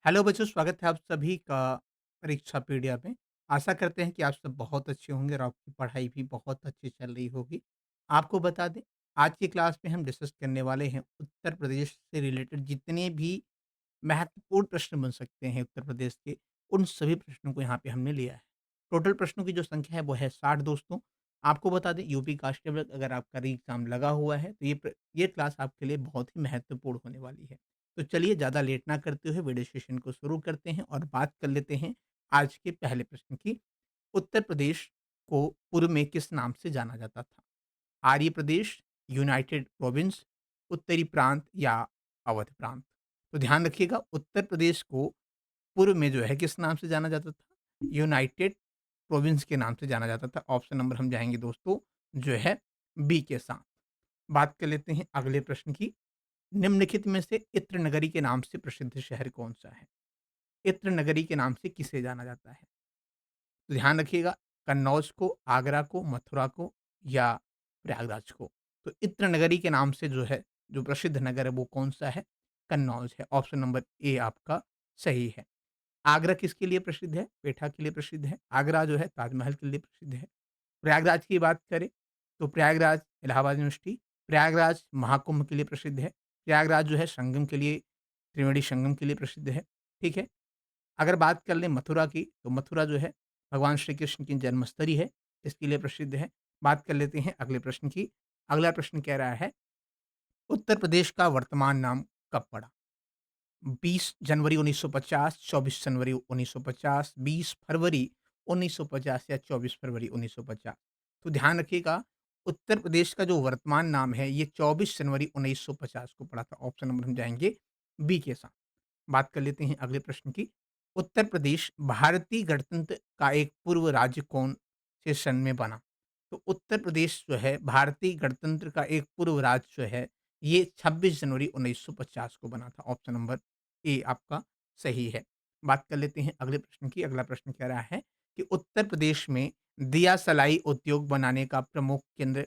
Hello बच्चों, स्वागत है आप सभी का परीक्षा पीडिया में। आशा करते हैं कि आप सब बहुत अच्छे होंगे और आपकी पढ़ाई भी बहुत अच्छी चल रही होगी। आपको बता दें, आज की क्लास में हम डिस्कस करने वाले हैं उत्तर प्रदेश से रिलेटेड जितने भी महत्वपूर्ण प्रश्न बन सकते हैं उत्तर प्रदेश के, उन सभी प्रश्नों को यहाँ पे हमने लिया है। टोटल प्रश्नों की जो संख्या है वो है 60 दोस्तों। आपको बता दें यूपी कांस्टेबल अगर आपका री एग्ज़ाम लगा हुआ है तो ये क्लास आपके लिए बहुत ही महत्वपूर्ण होने वाली है। तो चलिए ज़्यादा लेट ना करते हुए वीडियो सेशन को शुरू करते हैं और बात कर लेते हैं आज के पहले प्रश्न की। उत्तर प्रदेश को पूर्व में किस नाम से जाना जाता था? आर्य प्रदेश, यूनाइटेड प्रोविंस, उत्तरी प्रांत या अवध प्रांत? तो ध्यान रखिएगा, उत्तर प्रदेश को पूर्व में जो है किस नाम से जाना जाता था? यूनाइटेड प्रोविंस के नाम से जाना जाता था। ऑप्शन नंबर हम जाएँगे दोस्तों जो है बी के साथ। बात कर लेते हैं अगले प्रश्न की। निम्नलिखित में से इत्र नगरी के नाम से प्रसिद्ध शहर कौन-सा है? इत्र नगरी के नाम से किसे जाना जाता है? तो ध्यान रखिएगा, कन्नौज को, आगरा को, मथुरा को या प्रयागराज को। तो इत्र नगरी के नाम से जो है, जो प्रसिद्ध नगर है वो कौन-सा है? कन्नौज है। ऑप्शन नंबर ए आपका सही है। आगरा किसके लिए प्रसिद्ध है? पेठा के लिए प्रसिद्ध है। आगरा जो है ताजमहल के लिए प्रसिद्ध है। प्रयागराज की बात करें, तो प्रयागराज इलाहाबाद यूनिवर्सिटी, प्रयागराज महाकुंभ के लिए प्रसिद्ध है। प्रयागराज जो है संगम के लिए, त्रिवेणी संगम के लिए प्रसिद्ध है, ठीक है? अगर बात कर लें मथुरा की, तो मथुरा जो है भगवान श्री कृष्ण की जन्मस्थली है, इसके लिए प्रसिद्ध है। बात कर लेते हैं अगले प्रश्न की। अगला प्रश्न कह रहा है, उत्तर प्रदेश का वर्तमान नाम कब पड़ा? 20 जनवरी 1950, 24 जनवरी 1950, 20 फरवरी 1950 या 24 फरवरी 1950? तो ध्यान रखिएगा, उत्तर प्रदेश का जो वर्तमान नाम है, ये 24 जनवरी 1950 को पड़ा था। ऑप्शन नंबर हम जाएँगे बी के साथ। बात कर लेते हैं अगले प्रश्न की। उत्तर प्रदेश भारतीय गणतंत्र का एक पूर्व राज्य कौन से सन में बना? तो उत्तर प्रदेश जो है भारतीय गणतंत्र का एक पूर्व राज्य जो है, ये 26 जनवरी 1950 को बना था। ऑप्शन नंबर ए आपका सही है। बात कर लेते हैं अगले प्रश्न की। अगला प्रश्न कह रहा है कि उत्तर प्रदेश में दिया सलाई उद्योग बनाने का प्रमुख केंद्र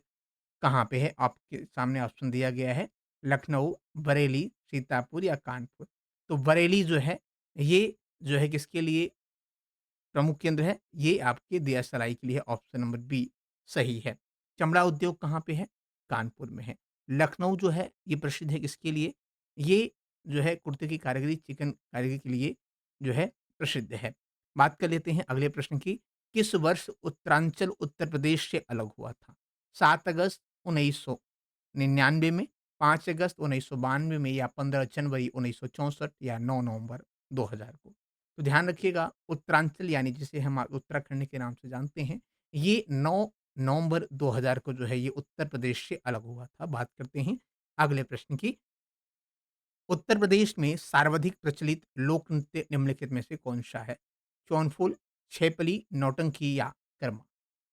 कहाँ पे है? आपके सामने ऑप्शन दिया गया है, लखनऊ, बरेली, सीतापुर या कानपुर। तो बरेली जो है, ये जो है किसके लिए प्रमुख केंद्र है? ये आपके दिया सलाई के लिए है। ऑप्शन नंबर बी सही है। चमड़ा उद्योग कहाँ पे है? कानपुर में है। लखनऊ जो है, ये प्रसिद्ध है किसके लिए? ये जो है कुर्ते की कारीगरी, चिकन कारीगरी के लिए जो है प्रसिद्ध है। बात कर लेते हैं अगले प्रश्न की। किस वर्ष उत्तरांचल उत्तर प्रदेश से अलग हुआ था? 7 अगस्त 1999 में, 5 अगस्त 1992 में या 15 जनवरी 1964 या 9 नवंबर 2000 को? तो ध्यान रखिएगा, उत्तरांचल यानी जिसे हम उत्तराखंड के नाम से जानते हैं, ये 9 नवंबर 2000 को जो है ये उत्तर प्रदेश से अलग हुआ था। बात करते हैं अगले प्रश्न की। उत्तर प्रदेश में सर्वाधिक प्रचलित लोक नृत्य निम्नलिखित में से कौन-सा है? चौनफुल, छैपली, नौटंकी या कर्मा?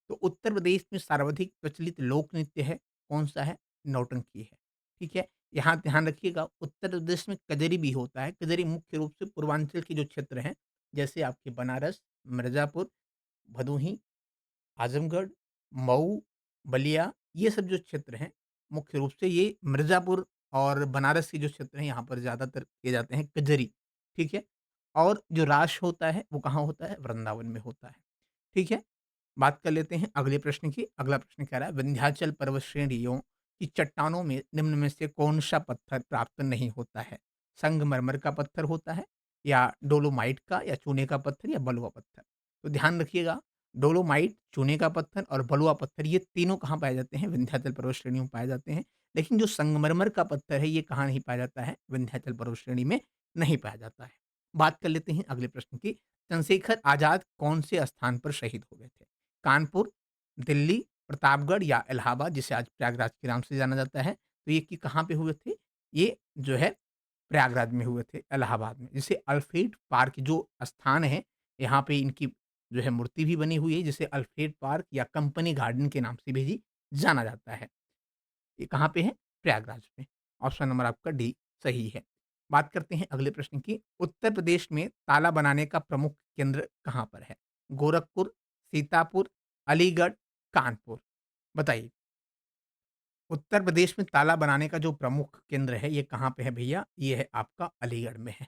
तो उत्तर प्रदेश में सर्वाधिक प्रचलित लोक नृत्य है, कौन-सा है? नौटंकी है, ठीक है? यहाँ ध्यान रखिएगा, उत्तर प्रदेश में कजरी भी होता है। कजरी मुख्य रूप से पूर्वांचल के जो क्षेत्र हैं, जैसे आपके बनारस, मिर्ज़ापुर, भदोही, आज़मगढ़, मऊ, बलिया, ये सब जो क्षेत्र हैं, मुख्य रूप से ये मिर्ज़ापुर और बनारस के जो क्षेत्र हैं, यहाँ पर ज़्यादातर किए जाते हैं कजरी, ठीक है? और जो रास होता है, वो कहाँ होता है? वृंदावन में होता है, ठीक है? बात कर लेते हैं अगले प्रश्न की। अगला प्रश्न कह रहा है, विंध्याचल पर्वत श्रेणियों की चट्टानों में निम्न में से कौन-सा पत्थर प्राप्त नहीं होता है? संगमरमर का पत्थर होता है या डोलोमाइट का या चूने का पत्थर या बलुआ पत्थर? तो ध्यान रखिएगा, डोलोमाइट, चूने का पत्थर और बलुआ पत्थर ये तीनों कहाँ पाए जाते हैं? विंध्याचल पर्वत श्रेणी में पाए जाते हैं। लेकिन जो संगमरमर का पत्थर है, ये कहाँ नहीं पाया जाता है? विंध्याचल पर्वत श्रेणी में नहीं पाया जाता है। बात कर लेते हैं अगले प्रश्न की। चंद्रशेखर आज़ाद कौन से स्थान पर शहीद हो गए थे? कानपुर, दिल्ली, प्रतापगढ़ या इलाहाबाद जिसे आज प्रयागराज के नाम से जाना जाता है। तो ये कि कहाँ पे हुए थे? ये जो है प्रयागराज में हुए थे, इलाहाबाद में। जिसे अल्फ्रेड पार्क जो स्थान है, यहाँ पे इनकी जो है मूर्ति भी बनी हुई है, जिसे अल्फ्रेड पार्क या कंपनी गार्डन के नाम से भी जाना जाता है। ये कहाँ पे है? प्रयागराज में। ऑप्शन नंबर आपका डी सही है। बात करते हैं अगले प्रश्न की। उत्तर प्रदेश में ताला बनाने का प्रमुख केंद्र कहाँ पर है? गोरखपुर, सीतापुर, अलीगढ़, कानपुर? बताइए। उत्तर प्रदेश में ताला बनाने का जो प्रमुख केंद्र है, ये कहाँ पे है भैया? ये है आपका अलीगढ़ में है।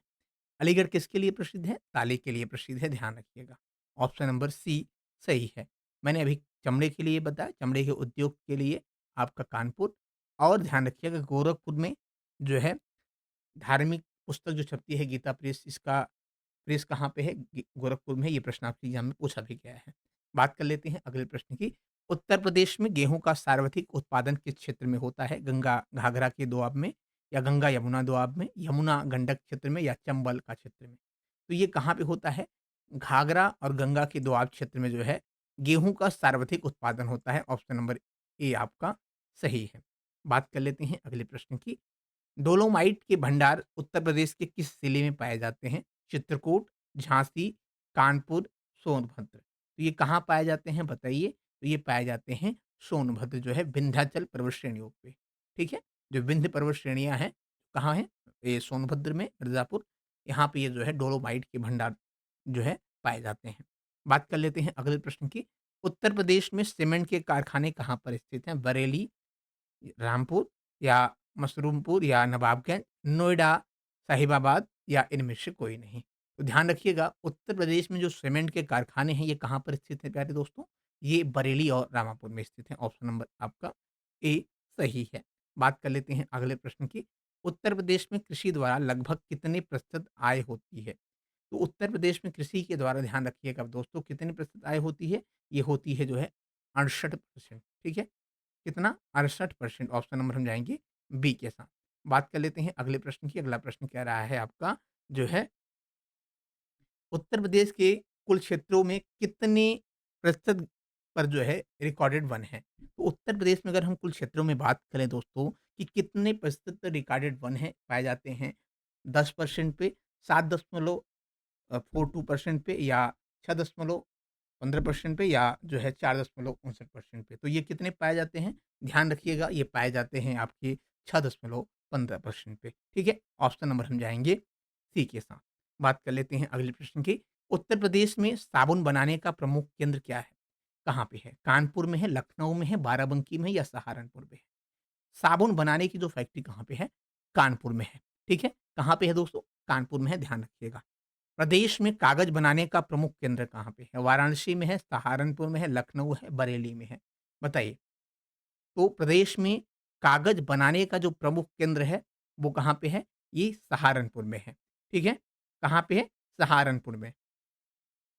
अलीगढ़ किसके लिए प्रसिद्ध है? ताले के लिए प्रसिद्ध है, ध्यान रखिएगा। ऑप्शन नंबर सी सही है। मैंने अभी चमड़े के लिए बताया, चमड़े के उद्योग के लिए आपका कानपुर। और ध्यान रखिएगा गोरखपुर में जो है धार्मिक पुस्तक जो छपती है गीता प्रेस, इसका प्रेस कहाँ पे है? गोरखपुर में है। ये प्रश्न आपके एग्जाम में पूछा भी गया है। बात कर लेते हैं अगले प्रश्न की। उत्तर प्रदेश में गेहूं का सर्वाधिक उत्पादन किस क्षेत्र में होता है? गंगा घाघरा के दोआब में, या गंगा यमुना दोआब में, यमुना गंडक क्षेत्र में, या चंबल का क्षेत्र में? तो ये कहाँ पे होता है? घाघरा और गंगा के दोआब क्षेत्र में जो है गेहूं का सर्वाधिक उत्पादन होता है। ऑप्शन नंबर ए आपका सही है। बात कर लेते हैं अगले प्रश्न की। डोलोमाइट के भंडार उत्तर प्रदेश के किस जिले में पाए जाते हैं? चित्रकूट, झांसी, कानपुर, सोनभद्र। तो ये कहाँ पाए जाते हैं बताइए? तो ये पाए जाते हैं सोनभद्र जो है विंध्याचल पर्वत श्रेणियों पे। ठीक है? जो विंध्य पर्वत श्रेणियाँ हैं, कहाँ हैं? ये सोनभद्र में, मिर्ज़ापुर, यहाँ पे ये जो है डोलोमाइट के भंडार जो है पाए जाते हैं। बात कर लेते हैं अगले प्रश्न की। उत्तर प्रदेश में सीमेंट के कारखाने कहाँ पर स्थित हैं? बरेली, रामपुर, या मशरूमपुर, या नवाबगंज, नोएडा, साहिबाबाद, या इनमें से कोई नहीं। तो ध्यान रखिएगा उत्तर प्रदेश में जो सीमेंट के कारखाने हैं ये कहाँ पर स्थित हैं प्यारे दोस्तों? ये बरेली और रामापुर में स्थित हैं। ऑप्शन नंबर आपका ए सही है। बात कर लेते हैं अगले प्रश्न की। उत्तर प्रदेश में कृषि द्वारा लगभग कितने प्रतिशत आय होती है? तो उत्तर प्रदेश में कृषि के द्वारा ध्यान रखिएगा दोस्तों कितने प्रतिशत आय होती है? ये होती है जो है 68%। ठीक है? कितना? 68%। ऑप्शन नंबर हम जाएँगे बी के साथ। बात कर लेते हैं अगले प्रश्न की। अगला प्रश्न कह रहा है आपका जो है उत्तर प्रदेश के कुल क्षेत्रों में कितने प्रतिशत पर जो है रिकॉर्डेड वन है? तो उत्तर प्रदेश में अगर हम कुल क्षेत्रों में बात करें दोस्तों कि कितने प्रतिशत रिकॉर्डेड वन है पाए जाते हैं? 10% पे, 7.42% पे, या 6.15% पे, या जो है 4.59% पे। तो ये कितने पाए जाते हैं? ध्यान रखिएगा ये पाए जाते हैं आपके 6.15% पे। ठीक है? ऑप्शन नंबर हम जाएँगे सी के साथ। बात कर लेते हैं अगले प्रश्न की। उत्तर प्रदेश में साबुन बनाने का प्रमुख केंद्र क्या है? कहाँ पे है? कानपुर में है, लखनऊ में है, बाराबंकी में है, या सहारनपुर में है? साबुन बनाने की जो फैक्ट्री कहाँ पे है? कानपुर में है। ठीक है? कहाँ पे है दोस्तों? कानपुर में है, ध्यान रखिएगा। प्रदेश में कागज बनाने का प्रमुख केंद्र कहाँ पे है? वाराणसी में है, सहारनपुर में है, लखनऊ है, बरेली में है? बताइए। तो प्रदेश में कागज बनाने का जो प्रमुख केंद्र है, वो कहाँ पे है? ये सहारनपुर में है। ठीक है? कहाँ पे है? सहारनपुर में।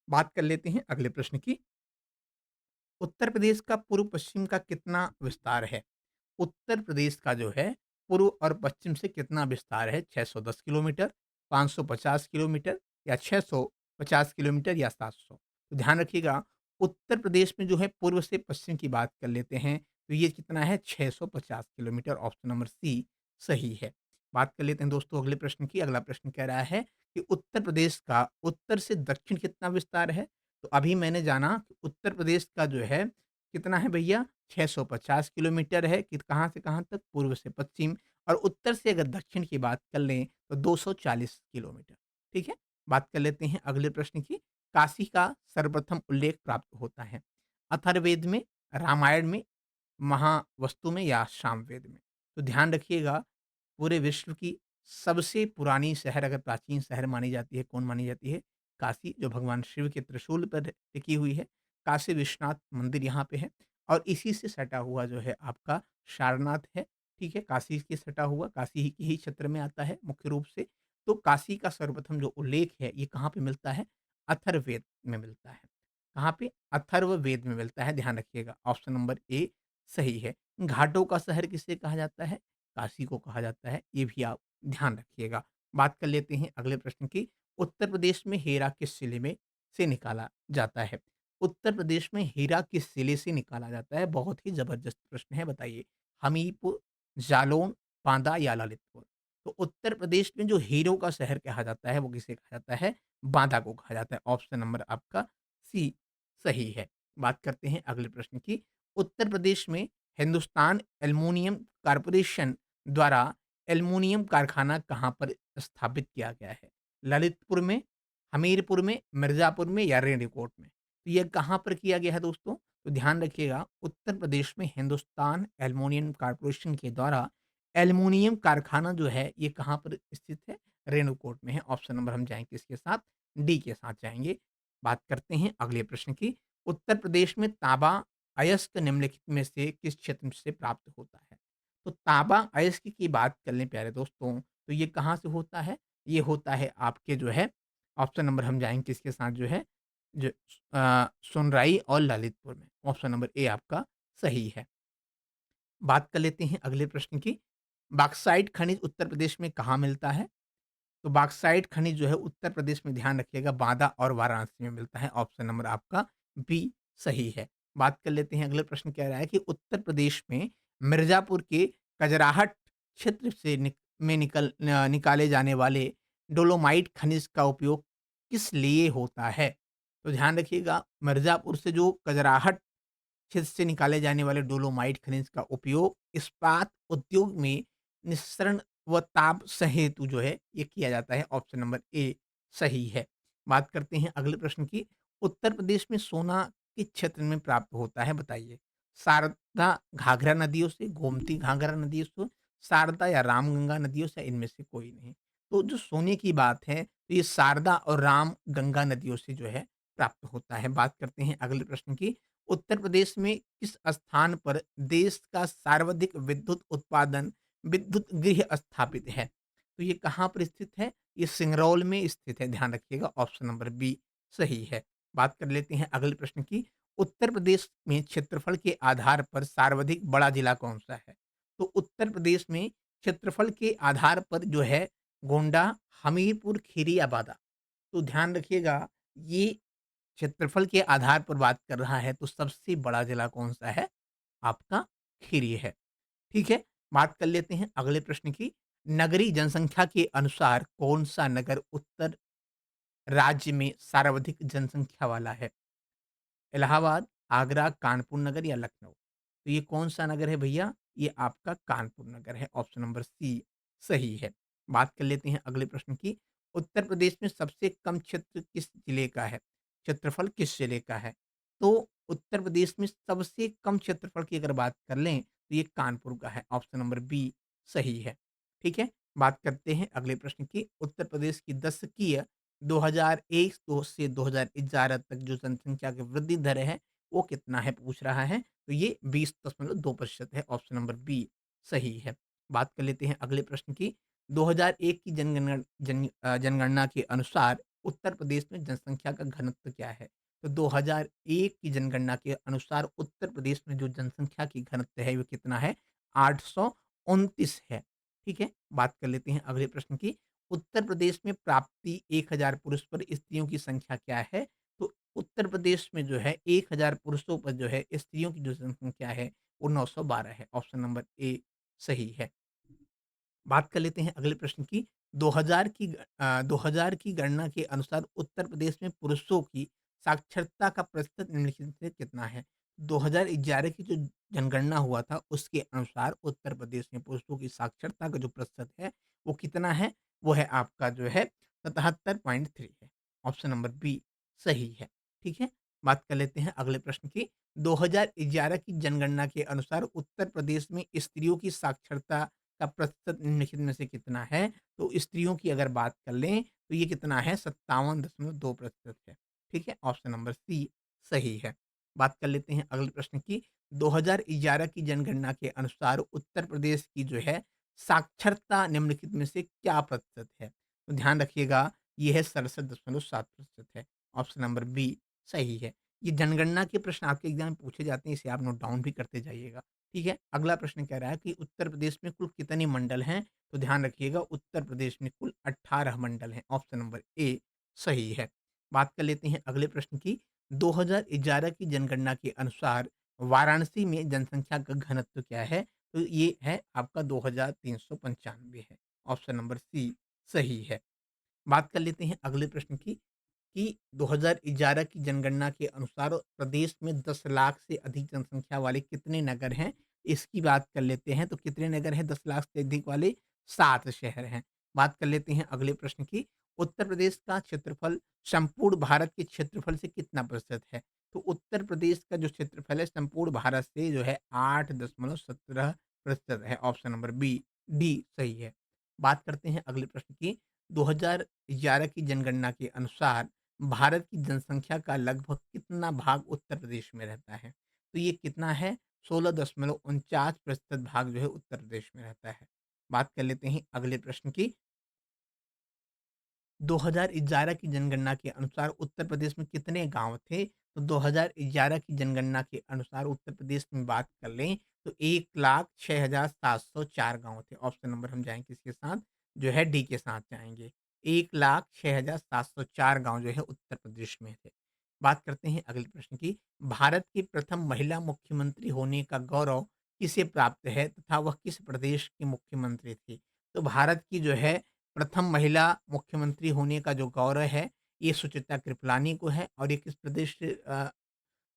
बात कर लेते हैं अगले प्रश्न की। उत्तर प्रदेश का पूर्व-पश्चिम का कितना विस्तार है? उत्तर प्रदेश का जो है पूर्व और पश्चिम से कितना विस्तार है? 610 किलोमीटर, 550 किलोमीटर, या 650 किलोमीटर, या 700? तो ध्यान रखिएगा उत्तर प्रदेश में जो है पूर्व से पश्चिम की बात कर लेते हैं तो ये कितना है? 650 किलोमीटर। ऑप्शन नंबर सी सही है। बात कर लेते हैं दोस्तों अगले प्रश्न की। अगला प्रश्न कह रहा है कि उत्तर प्रदेश का उत्तर से दक्षिण कितना विस्तार है? तो अभी मैंने जाना कि उत्तर प्रदेश का जो है कितना है भैया? 650 किलोमीटर है कि कहाँ से कहाँ तक? पूर्व से पश्चिम। और उत्तर से अगर दक्षिण की बात कर लें तो 240 किलोमीटर। ठीक है? बात कर लेते हैं अगले प्रश्न की। काशी का सर्वप्रथम उल्लेख प्राप्त होता है? अथर्ववेद में, रामायण में, महावस्तु में, या सामवेद में? तो ध्यान रखिएगा पूरे विश्व की सबसे पुरानी शहर अगर प्राचीन शहर मानी जाती है, कौन मानी जाती है? काशी, जो भगवान शिव के त्रिशूल पर टिकी हुई है। काशी विश्वनाथ मंदिर यहाँ पे है। और इसी से सटा हुआ जो है आपका सारनाथ है। ठीक है? काशी के सटा हुआ, काशी ही के ही क्षेत्र में आता है मुख्य रूप से। तो काशी का सर्वप्रथम जो उल्लेख है ये कहाँ पे मिलता है? अथर्ववेद में मिलता है। कहाँ पे? अथर्ववेद में मिलता है, ध्यान रखिएगा। ऑप्शन नंबर ए सही है। घाटों का शहर किसे कहा जाता है? काशी को कहा जाता है, ये भी आप ध्यान रखिएगा। बात कर लेते हैं अगले प्रश्न की। उत्तर प्रदेश में हीरा किस जिले में से निकाला जाता है? उत्तर प्रदेश में हीरा किस जिले से निकाला जाता है? बहुत ही ज़बरदस्त प्रश्न है, बताइए। हमीरपुर, जालौन, बांदा, या ललितपुर? तो उत्तर प्रदेश में जो हीरों का शहर कहा जाता है, वो किसे कहा जाता है? बांदा को कहा जाता है। ऑप्शन नंबर आपका सी सही है। बात करते हैं अगले प्रश्न की। उत्तर प्रदेश में हिंदुस्तान एल्युमिनियम कॉर्पोरेशन द्वारा एल्युमिनियम कारखाना कहाँ पर स्थापित किया गया है? ललितपुर में, हमीरपुर में, मिर्ज़ापुर में, या रेणीकोट में? तो ये कहाँ पर किया गया है दोस्तों? तो ध्यान रखिएगा उत्तर प्रदेश में हिंदुस्तान एल्युमिनियम कॉर्पोरेशन के द्वारा एल्युमिनियम कारखाना जो है ये कहाँ पर स्थित है? रेणुकूट में है। ऑप्शन नंबर हम जाएँगे किसके साथ? डी के साथ जाएँगे। बात करते हैं अगले प्रश्न की। उत्तर प्रदेश में तांबा अयस्क निम्नलिखित में से किस क्षेत्र से प्राप्त होता है? तो तांबा अयस्क की बात कर लें प्यारे दोस्तों, तो ये कहाँ से होता है? ये होता है आपके जो है ऑप्शन नंबर हम जाएँगे किसके साथ जो है जो सुनराई और ललितपुर में। ऑप्शन नंबर ए आपका सही है। बात कर लेते हैं अगले प्रश्न की। बॉक्साइट खनिज उत्तर प्रदेश में कहाँ मिलता है? तो बॉक्साइट खनिज जो है उत्तर प्रदेश में ध्यान रखिएगा बांदा और वाराणसी में मिलता है। ऑप्शन नंबर आपका बी सही है। बात कर लेते हैं अगले प्रश्न कह रहा है कि उत्तर प्रदेश में मिर्जापुर के कजराहट क्षेत्र से निकाले जाने वाले डोलोमाइट खनिज का उपयोग किस लिए होता है? तो ध्यान रखिएगा मिर्जापुर से जो कजराहट क्षेत्र से निकाले जाने वाले डोलोमाइट खनिज का उपयोग इस्पात उद्योग में निस्सरण व ताप सहेतु जो है ये किया जाता है। ऑप्शन नंबर ए सही है। बात करते हैं अगले प्रश्न की। उत्तर प्रदेश में सोना किस क्षेत्र में प्राप्त होता है बताइए? शारदा घाघरा नदियों से, गोमती घाघरा नदियों से, शारदा या रामगंगा नदियों से, इनमें से कोई नहीं। तो जो सोने की बात है तो ये शारदा और रामगंगा नदियों से जो है प्राप्त होता है। बात करते हैं अगले प्रश्न की। उत्तर प्रदेश में किस स्थान पर देश का सर्वाधिक विद्युत उत्पादन विद्युत गृह स्थापित है? तो ये कहाँ पर स्थित है? ये सिंगरौल में स्थित है, ध्यान रखिएगा। ऑप्शन नंबर बी सही है। बात कर लेते हैं अगले प्रश्न की। उत्तर प्रदेश में क्षेत्रफल के आधार पर सर्वाधिक बड़ा जिला कौन-सा है? तो उत्तर प्रदेश में क्षेत्रफल के आधार पर जो है गोंडा, हमीरपुर, खीरी या बादा। तो ध्यान रखिएगा ये क्षेत्रफल के आधार पर बात कर रहा है तो सबसे बड़ा जिला कौन-सा है? आपका खीरी है। ठीक है? बात कर लेते हैं अगले प्रश्न की। नगरीय जनसंख्या के अनुसार कौन-सा नगर उत्तर राज्य में सर्वाधिक जनसंख्या वाला है? इलाहाबाद, आगरा, कानपुर नगर या लखनऊ? तो ये कौन-सा नगर है भैया? ये आपका कानपुर नगर है। ऑप्शन नंबर सी सही है। बात कर लेते हैं अगले प्रश्न की। उत्तर प्रदेश में सबसे कम क्षेत्र किस जिले का है? क्षेत्रफल किस जिले का है? तो उत्तर प्रदेश में सबसे कम क्षेत्रफल की अगर बात कर लें, तो ये कानपुर का है। ऑप्शन नंबर बी सही है। ठीक है? बात करते हैं अगले प्रश्न की। उत्तर प्रदेश की दशकीय 2001 दो से 2011 तक जो जनसंख्या की वृद्धि दर है, वो कितना है पूछ रहा है। तो ये 20.2% है। ऑप्शन नंबर बी सही है। बात कर लेते हैं अगले प्रश्न की। 2001 की जनगणना के अनुसार उत्तर प्रदेश में जनसंख्या का घनत्व क्या है? तो 2001 की जनगणना के अनुसार उत्तर प्रदेश में जो जनसंख्या की घनत्व है वो कितना है? 829 है। ठीक है? बात कर लेते हैं अगले प्रश्न की। उत्तर प्रदेश में प्राप्ति 1000 पुरुष पर स्त्रियों की संख्या क्या है? तो उत्तर प्रदेश में जो है 1000 पुरुषों पर जो है स्त्रियों की जो जनसंख्या है वो 912 है। ऑप्शन नंबर ए सही है। बात कर लेते हैं अगले प्रश्न की। 2000 की गणना के अनुसार उत्तर प्रदेश में पुरुषों की साक्षरता का प्रतिशत निम्नलिखित से कितना है? 2011 की जो जनगणना हुआ था उसके अनुसार उत्तर प्रदेश में पुरुषों की साक्षरता का जो प्रतिशत है वो कितना है? वो है आपका जो है 77.3 है। ऑप्शन नंबर बी सही है। ठीक है? बात कर लेते हैं अगले प्रश्न की। 2011 की जनगणना के अनुसार उत्तर प्रदेश में स्त्रियों की साक्षरता का प्रतिशत निम्नलिखित में से कितना है? तो स्त्रियों की अगर बात कर लें, तो ये कितना है 57.2% है। ठीक है? ऑप्शन नंबर सी सही है। बात कर लेते हैं अगले प्रश्न की। 2011 की जनगणना के अनुसार उत्तर प्रदेश की जो है साक्षरता निम्नलिखित में से क्या प्रतिशत है? तो ध्यान रखिएगा ये है 67.7% है। ऑप्शन नंबर बी सही है। ये जनगणना के प्रश्न आपके एग्ज़ाम में पूछे जाते हैं, इसे आप नोट डाउन भी करते जाइएगा। ठीक है? अगला प्रश्न कह रहा है कि उत्तर प्रदेश में कुल कितने मंडल हैं? तो ध्यान रखिएगा उत्तर प्रदेश में कुल 18 मंडल हैं। ऑप्शन नंबर ए सही है। बात कर लेते हैं अगले प्रश्न की। 2011 की जनगणना के अनुसार वाराणसी में जनसंख्या का घनत्व क्या है? तो ये है आपका 2395 है। ऑप्शन नंबर सी सही है। बात कर लेते हैं अगले प्रश्न की कि 2011 की जनगणना के अनुसार प्रदेश में 10 लाख से अधिक जनसंख्या वाले कितने नगर हैं? इसकी बात कर लेते हैं तो कितने नगर हैं 10 लाख से अधिक वाले? 7 शहर हैं। बात कर लेते हैं अगले प्रश्न की। उत्तर प्रदेश का क्षेत्रफल संपूर्ण भारत के क्षेत्रफल से कितना प्रतिशत है? तो उत्तर प्रदेश का जो क्षेत्रफल है संपूर्ण भारत से जो है 8.17% है। ऑप्शन नंबर बी डी सही है। बात करते हैं अगले प्रश्न की। 2011 की जनगणना के अनुसार भारत की जनसंख्या का लगभग कितना भाग उत्तर प्रदेश में रहता है? तो ये कितना है? 16.49% भाग जो है उत्तर प्रदेश में रहता है। बात कर लेते हैं अगले प्रश्न की। 2011 की जनगणना के अनुसार उत्तर प्रदेश में कितने गाँव थे? तो 2011 की जनगणना के अनुसार उत्तर प्रदेश में बात कर लें तो 1,06,704 गाँव थे। ऑप्शन नंबर हम जाएँगे किसके साथ? जो है डी के साथ जाएँगे। 1,06,704 गाँव जो है उत्तर प्रदेश में थे। बात करते हैं अगले प्रश्न की। भारत की प्रथम महिला मुख्यमंत्री होने का गौरव किसे प्राप्त है तथा वह किस प्रदेश की मुख्यमंत्री थी? तो भारत की जो है प्रथम महिला मुख्यमंत्री होने का जो गौरव है, ये सुचित्रा कृपलानी को है और ये किस प्रदेश से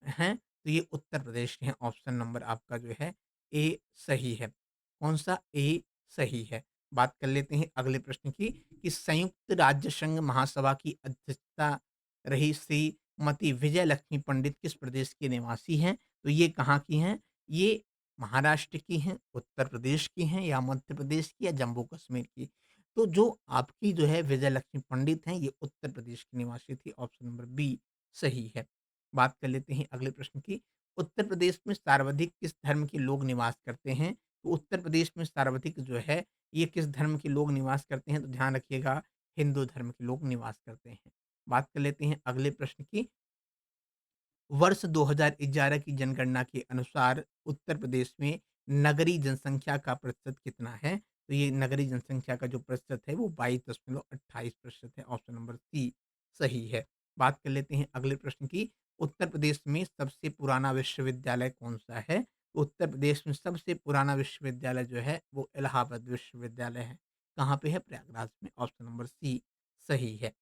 हैं? तो ये उत्तर प्रदेश के हैं। ऑप्शन नंबर आपका जो है ए सही है। कौन-सा? ए सही है। बात कर लेते हैं अगले प्रश्न की कि संयुक्त राज्य संघ महासभा की अध्यक्षता रही श्रीमती विजय लक्ष्मी पंडित किस प्रदेश की निवासी हैं? तो ये कहाँ की हैं? ये महाराष्ट्र की हैं, उत्तर प्रदेश की हैं या मध्य प्रदेश की या जम्मू कश्मीर की? तो जो आपकी जो है विजय लक्ष्मी पंडित हैं, ये उत्तर प्रदेश की निवासी थी। ऑप्शन नंबर बी सही है। बात कर लेते हैं अगले प्रश्न की। उत्तर प्रदेश में सर्वाधिक किस धर्म के लोग निवास करते हैं? तो उत्तर प्रदेश में सर्वाधिक जो है, ये किस धर्म के लोग निवास करते हैं? तो ध्यान रखिएगा, हिंदू धर्म के लोग निवास करते हैं। बात कर लेते हैं अगले प्रश्न की। वर्ष 2011 की जनगणना के अनुसार उत्तर प्रदेश में नगरीय जनसंख्या का प्रतिशत कितना है? तो ये नगरीय जनसंख्या का जो प्रतिशत है वो 22.28% है। ऑप्शन नंबर सी सही है। बात कर लेते हैं अगले प्रश्न की। उत्तर प्रदेश में सबसे पुराना विश्वविद्यालय कौन-सा है? तो उत्तर प्रदेश में सबसे पुराना विश्वविद्यालय जो है वो इलाहाबाद विश्वविद्यालय है। कहाँ पे है? प्रयागराज में। ऑप्शन नंबर सी सही है।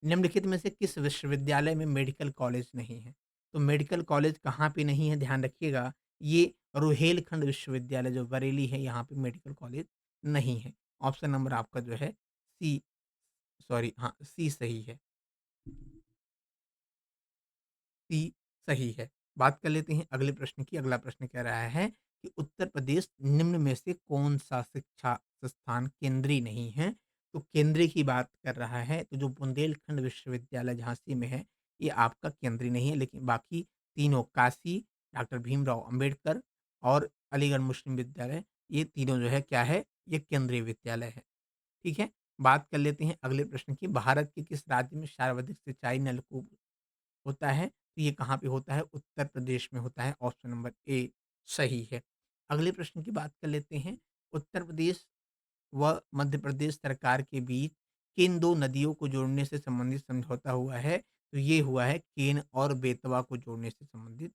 निम्नलिखित में से किस विश्वविद्यालय में मेडिकल कॉलेज नहीं है? तो मेडिकल कॉलेज कहाँ पे नहीं है ध्यान रखिएगा, ये रुहेलखंड विश्वविद्यालय जो बरेली है यहाँ पे मेडिकल कॉलेज नहीं है। ऑप्शन नंबर आपका जो है सी सॉरी हाँ, सी सही है। सी सही है। बात कर लेते हैं अगले प्रश्न की। अगला प्रश्न कह रहा है कि उत्तर प्रदेश निम्न में से कौन-सा शिक्षा संस्थान केंद्रीय नहीं है? तो केंद्रीय की बात कर रहा है, तो जो बुंदेलखंड विश्वविद्यालय झांसी में है, ये आपका केंद्रीय नहीं है, लेकिन बाकी तीनों काशी, डॉक्टर भीमराव अंबेडकर और अलीगढ़ मुस्लिम विद्यालय, ये तीनों जो है क्या है? ये केंद्रीय विद्यालय है। ठीक है? बात कर लेते हैं अगले प्रश्न की। भारत के किस राज्य में सर्वाधिक सिंचाई नलकूप होता है, तो ये कहाँ पे होता है? उत्तर प्रदेश में होता है। ऑप्शन नंबर ए सही है। अगले प्रश्न की बात कर लेते हैं। उत्तर प्रदेश व मध्य प्रदेश सरकार के बीच किन 2 नदियों को जोड़ने से संबंधित समझौता हुआ है? तो ये हुआ है केन और बेतवा को जोड़ने से संबंधित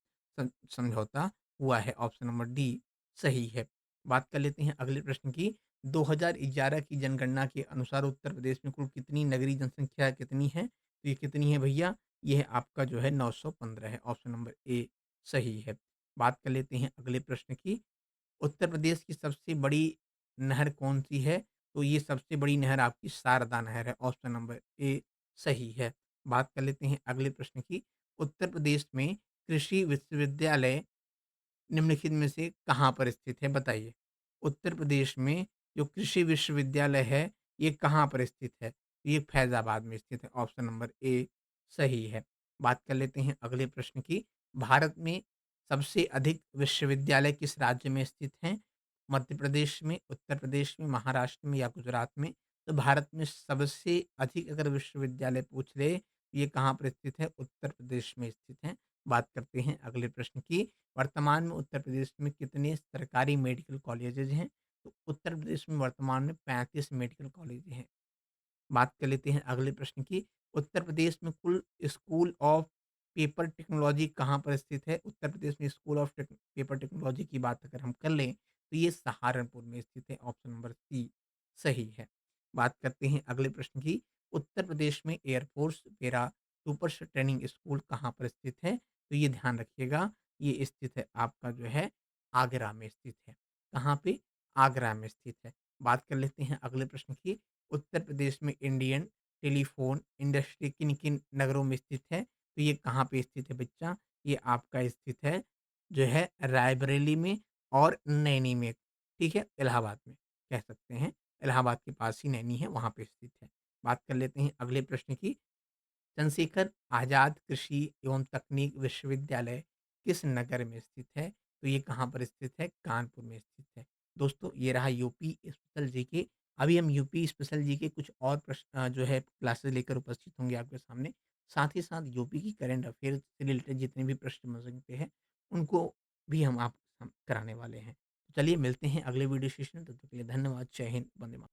समझौता हुआ है। ऑप्शन नंबर डी सही है। बात कर लेते हैं अगले प्रश्न की। 2011 की जनगणना के अनुसार उत्तर प्रदेश में कुल कितनी नगरीय जनसंख्या कितनी है? तो ये कितनी है भैया? ये है आपका जो है 915 है। ऑप्शन नंबर ए सही है। बात कर लेते हैं अगले प्रश्न की। उत्तर प्रदेश की सबसे बड़ी नहर कौन-सी है? तो ये सबसे बड़ी नहर आपकी शारदा नहर है। ऑप्शन नंबर ए सही है। बात कर लेते हैं अगले प्रश्न की। उत्तर प्रदेश में कृषि विश्वविद्यालय निम्नलिखित में से कहाँ पर स्थित है बताइए? उत्तर प्रदेश में जो कृषि विश्वविद्यालय है, ये कहाँ पर स्थित है? ये फैज़ाबाद में स्थित है। ऑप्शन नंबर ए सही है। बात कर लेते हैं अगले प्रश्न की। भारत में सबसे अधिक विश्वविद्यालय किस राज्य में स्थित हैं? मध्य प्रदेश में, उत्तर प्रदेश में, महाराष्ट्र में या गुजरात में? तो भारत में सबसे अधिक अगर विश्वविद्यालय पूछ ले, ये कहाँ पर स्थित है? उत्तर प्रदेश में स्थित हैं। बात करते हैं अगले प्रश्न की। वर्तमान में उत्तर प्रदेश में कितने सरकारी मेडिकल कॉलेजेज हैं? तो उत्तर प्रदेश में वर्तमान में 35 मेडिकल कॉलेज हैं। बात कर लेते हैं अगले प्रश्न की। उत्तर प्रदेश में कुल स्कूल ऑफ पेपर टेक्नोलॉजी कहाँ पर स्थित है? उत्तर प्रदेश में स्कूल ऑफ पेपर टेक्नोलॉजी की बात अगर हम कर लें, तो ये सहारनपुर में स्थित है। ऑप्शन नंबर सी सही है। बात करते हैं अगले प्रश्न की। उत्तर प्रदेश में air force para troopers training school कहाँ पर स्थित है? तो ये ध्यान रखिएगा, ये स्थित है आपका जो है आगरा में स्थित है। कहाँ पे? आगरा में स्थित है। बात कर लेते हैं अगले प्रश्न की। उत्तर प्रदेश में इंडियन टेलीफ़ोन इंडस्ट्री किन-किन नगरों में स्थित है? तो ये कहाँ पे स्थित है बच्चा? ये आपका स्थित है जो है रायबरेली में और नैनी में, ठीक है? इलाहाबाद में कह सकते हैं। इलाहाबाद के पास ही नैनी है, वहाँ पे स्थित है। बात कर लेते हैं अगले प्रश्न की। चंद्रशेखर आज़ाद कृषि एवं तकनीक विश्वविद्यालय किस नगर में स्थित है? तो ये कहाँ पर स्थित है? कानपुर में स्थित है। दोस्तों, ये रहा यूपी स्पेशल जीके। अभी हम यूपी स्पेशल जीके कुछ और प्रश्न जो है क्लासेस लेकर उपस्थित होंगे आपके सामने। साथ ही साथ यूपी की करंट अफेयर से रिलेटेड जितने भी प्रश्न बन सकते हैं, उनको भी हम कराने वाले हैं। चलिए मिलते हैं अगले वीडियो सेशन में, तब तक के लिए धन्यवाद। जय हिंद, वंदे मातरम।